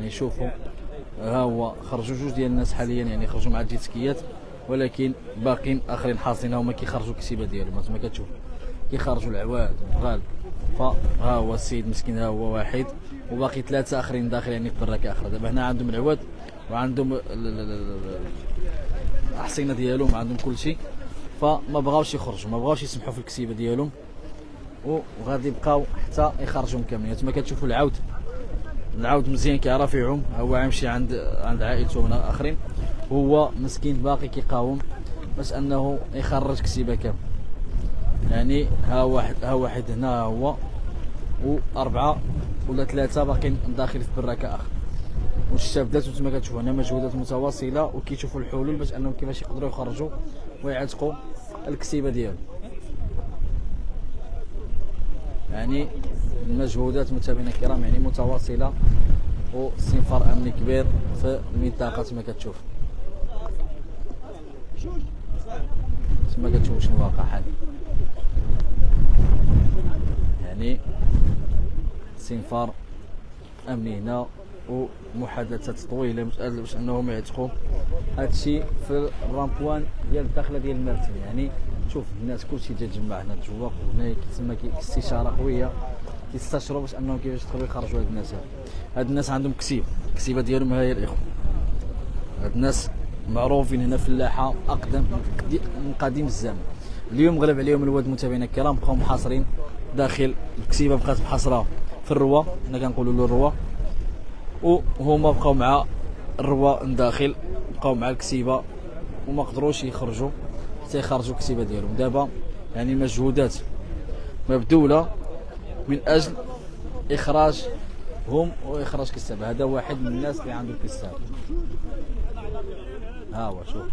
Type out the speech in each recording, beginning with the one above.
يعني شوفوا ها هو خرجوا جوج ديال الناس حاليا، يعني خرجوا مع الجيتسكيات، ولكن باقين اخرين حاصلين هما كيخرجوا الكسيبه ديالهم. هانتوما كتشوفوا كيخرجوا العواد والغال. فها هو السيد مسكين ها هو واحد، وباقي ثلاثه اخرين داخل يعني في بركه اخرى. دابا هنا عندهم العواد وعندهم الاحصنه ديالهم، عندهم كل شيء، فما بغاوش يخرجوا، ما بغاوش يسمحوا في الكسيبه ديالهم، وغادي يبقاو حتى يخرجوا كاملين. نتوما كتشوفوا العود مزيان كيعرف يعوم، هو غيمشي عند عائلته هنا اخرين، هو مسكين باقي كيقاوم باش انه يخرج كسيبه كامل. يعني ها واحد هنا هو، واربعه ولا ثلاثه باقيين داخل في براكه اخر. والشباب ذاته نتوما كتشوفوا هنا مجهودات متواصله، وكيشوفوا الحلول باش انهم كيفاش يقدروا يخرجوا ويعتقوا الكسيبه ديالهم. يعني المجهودات متابعينا الكرام يعني متواصله، واستنفار امني كبير في المنطقه كما كتشوف. كما كتشوفوا شنو واقع حاليا، يعني استنفار امني هنا ومحادثات طويله باش انهم يعتقوا. هادشي في الرامبوان ديال الداخله ديال المرتين. يعني شوف الناس كلشي جا تجمع هنا جوا، هنا كيتسمى استشاره قويه، كيستشروا باش انهم كيفاش يقدروا يخرجوا هاد الناس. هاد الناس عندهم الكسيبه ديالهم ها هي الاخوه. هاد الناس معروفين هنا فلاحه اقدم من قديم الزمان. اليوم غلب عليهم الواد متابعينا الكرام، بقاو محاصرين داخل الكسيبه، بقات محاصره في الروه، حنا كنقولوا له الروه، وهما بقاو مع الروه من داخل، بقاو مع الكسيبه وما قدروش يخرجوا حتى يخرجوا الكسيبه ديالهم. دابا يعني مجهودات مبذوله من اجل اخراجهم واخراج كسابه. هذا واحد من الناس اللي عنده كساب، ها هو شوف،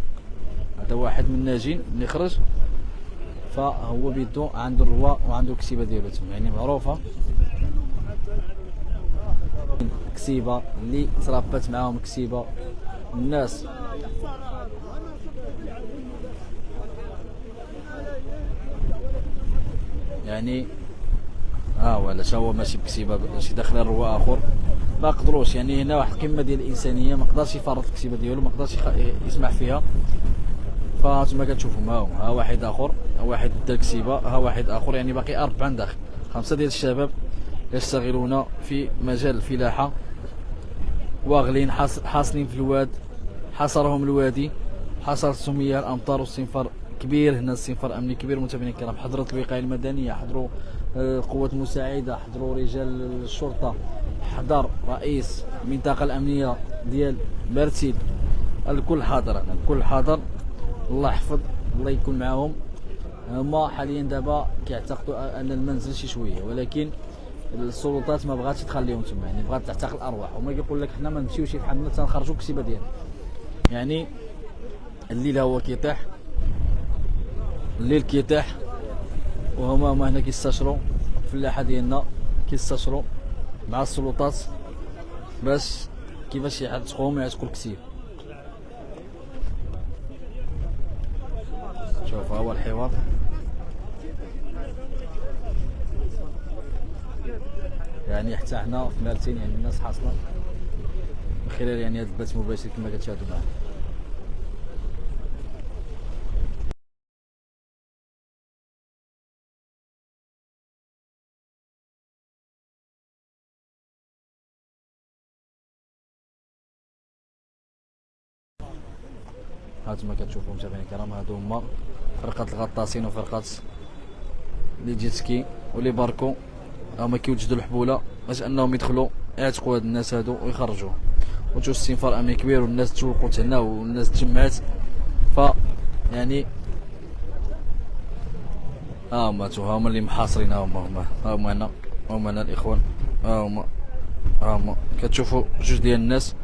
هذا واحد من الناجين اللي خرج، فهو بيدو عنده الروا وعنده الكسيبه ديالو تما، يعني معروفه كسيبه اللي تربت معاهم كسيبه الناس. يعني علاش هو ماشي بكسيبه، شي داخل الروا اخر ما قدروش. يعني هنا واحد القمه ديال الانسانيه، ما قدرش يفرط الكسيبه ديالو، ما قدرش يسمح فيها. فانتما كتشوفوا ها واحد اخر، ها واحد دا الكسيبه، ها واحد اخر، يعني باقي 4 داخل، 5 ديال الشباب يشتغلون في مجال الفلاحه، واغلين حاصلين في الواد. حاصرهم الوادي، حاصرتهم اياه الامطار، واستنفار كبير هنا، استنفار امني كبير متابعينا الكرام. حضرت الوقايه المدنيه، حضروا قوات مساعده، حضروا رجال الشرطه، حضر رئيس المنطقه الامنيه ديال مرتين، الكل حاضر هنا، الكل حاضر. الله يحفظ، الله يكون معاهم. هما حاليا دابا كيعتقدوا ان المنزل شي شويه، ولكن السلطات ما بغاتش تخليهم تما، يعني بغات تعتقل الارواح. هما كيقول لك حنا ما نمشيوش يتحملوا تنخرجوا الكسيبه ديالنا. يعني الليل هو كيطيح، الليل كيطيح، وهما هنا كيستشروا الفلاحه ديالنا، كيستشروا مع السلطات باش كيفاش يعتقوهم ويعتقوا الكسيب. شوف ها هو الحوار. يعني حتى حنا في مرتين يعني الناس حاصله من خلال يعني هذا البث المباشر كما كتشاهدوا معنا. هانتوما كتشوفوا متابعينا الكرام، هادو هما فرقه الغطاسين وفرقه لي جيتسكي ولي باركو، هما كيوجدوا الحبوله باش انهم يدخلوا يعتقوا هاد الناس هادو ويخرجوهم. وتشوف استنفار امني كبير، والناس تشوقت هنا والناس تجمعات. ف يعني هما اللي محاصرين، هما هنا الاخوان، هما كتشوفوا جوج ديال الناس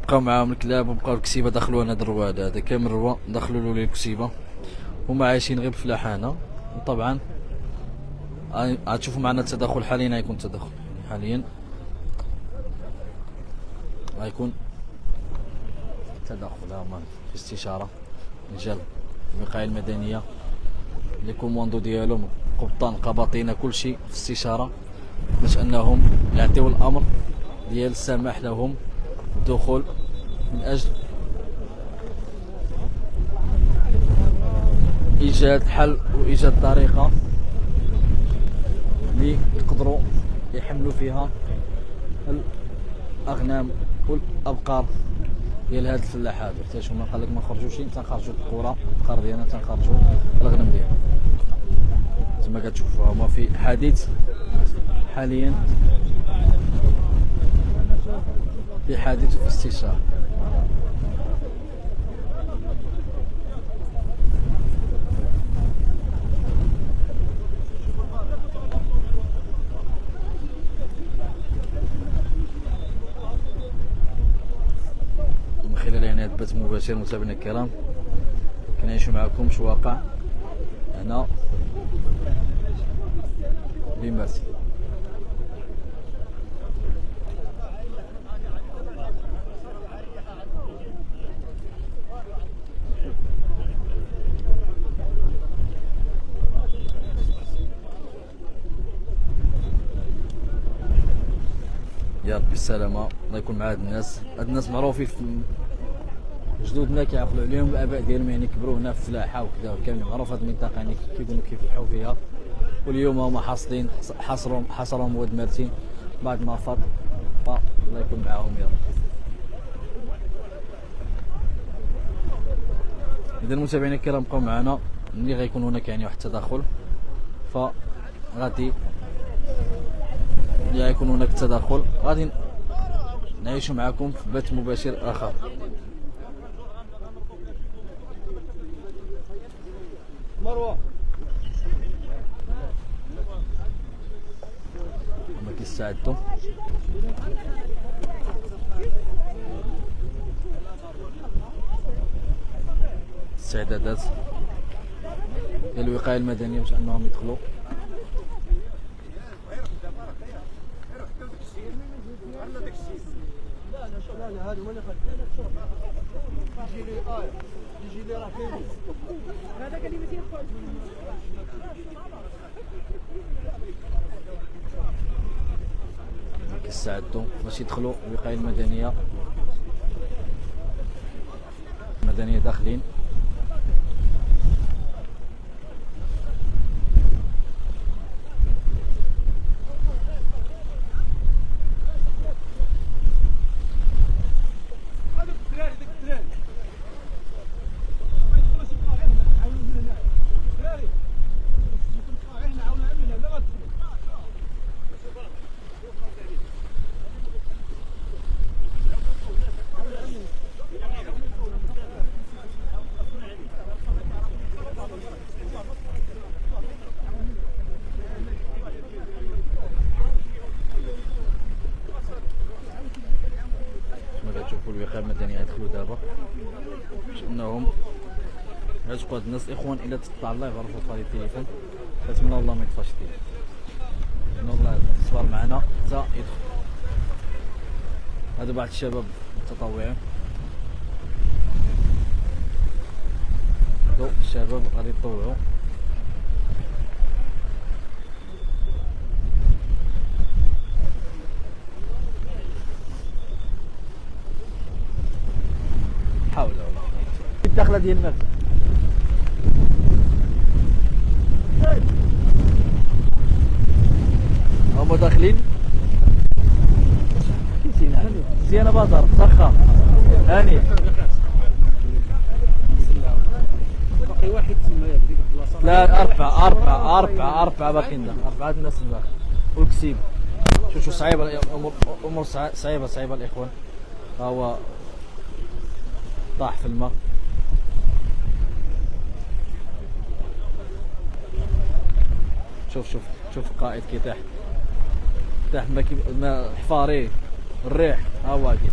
بقاو معاهم الكلاب، وبقاو الكسيبه دخلوا هنا الرواد، هذا كامل الروا دخلوا له الكسيبه، هما عايشين غير بالفلاحه هنا. وطبعا غتشوفوا معنا التدخل حاليا، غيكون التدخل حاليا، غيكون تدخل. هما في استشاره رجال الوقايه المدنيه، لي كوموندو ديالهم، قبطان قباطينه، كلشي في استشاره باش انهم يعطيو الامر ديال السماح لهم الدخول من أجل إيجاد حل وإيجاد طريقة اللي يقدروا يحملوا فيها الأغنام والأبقار ديال هاد الفلاحات. حيت هما قال لك ما خرجوش، تنخرجوا القرى البقر ديالنا، تنخرجوا الغنم ديالنا. كما كتشوفوا هما في حديث حاليا، في حديث وفي استشاره. من خلال يعني هذا البث المباشر متابعينا الكرام كنعيش معكم واش واقع هنا بمرسي. يا ربي السلامة، الله يكون مع هاد الناس. هاد الناس معروفين جدودنا كيعقلوا عليهم، الاباء ديالهم يعني كبروا هنا في الفلاحه وكذا، كاملين معروف هاد المنطقه يعني كيكونوا كيفلحوا فيها. واليوم هما حاصلين حصرهم واد مرتين بعد ما فاض، الله يكون معاهم يا رب. اذا متابعينا الكرام بقاو معنا، ملي غيكون هناك يعني واحد التدخل فغادي يكون هناك تدخل، غادي نعيش معكم في بث مباشر اخر. مروه هما كيستعدوا استعدادات ديال الوقايه المدنيه باش انهم يدخلوا. كيستعدوا باش يدخلوا الوقايه المدنيه داخلين. كتشوفوا الوقايه المدنيه يدخلوا دابا باش انهم هاد الناس الاخوان الا تطلع الله يغرفوا في التليفون، كنتمنى الله ما يطفاش التليفون، ان الله يصبر معنا حتى يدخل. هادو بعض الشباب المتطوعين، هادو الشباب غادي يطوعوا حول ولا قوة. الدخله ديال المركب هما داخلين. مزيانه بازار سخا هاني باقي واحد تما ديك البلاصه. لا أربعة باقيين داخل، 4 الناس داخل والكسيب. شوفوا صعيبه الامور، صعيبه الاخوان. ها هو طاح في الماء. شوف القائد كيطيح، ما حفاريه الريح. ها هو كي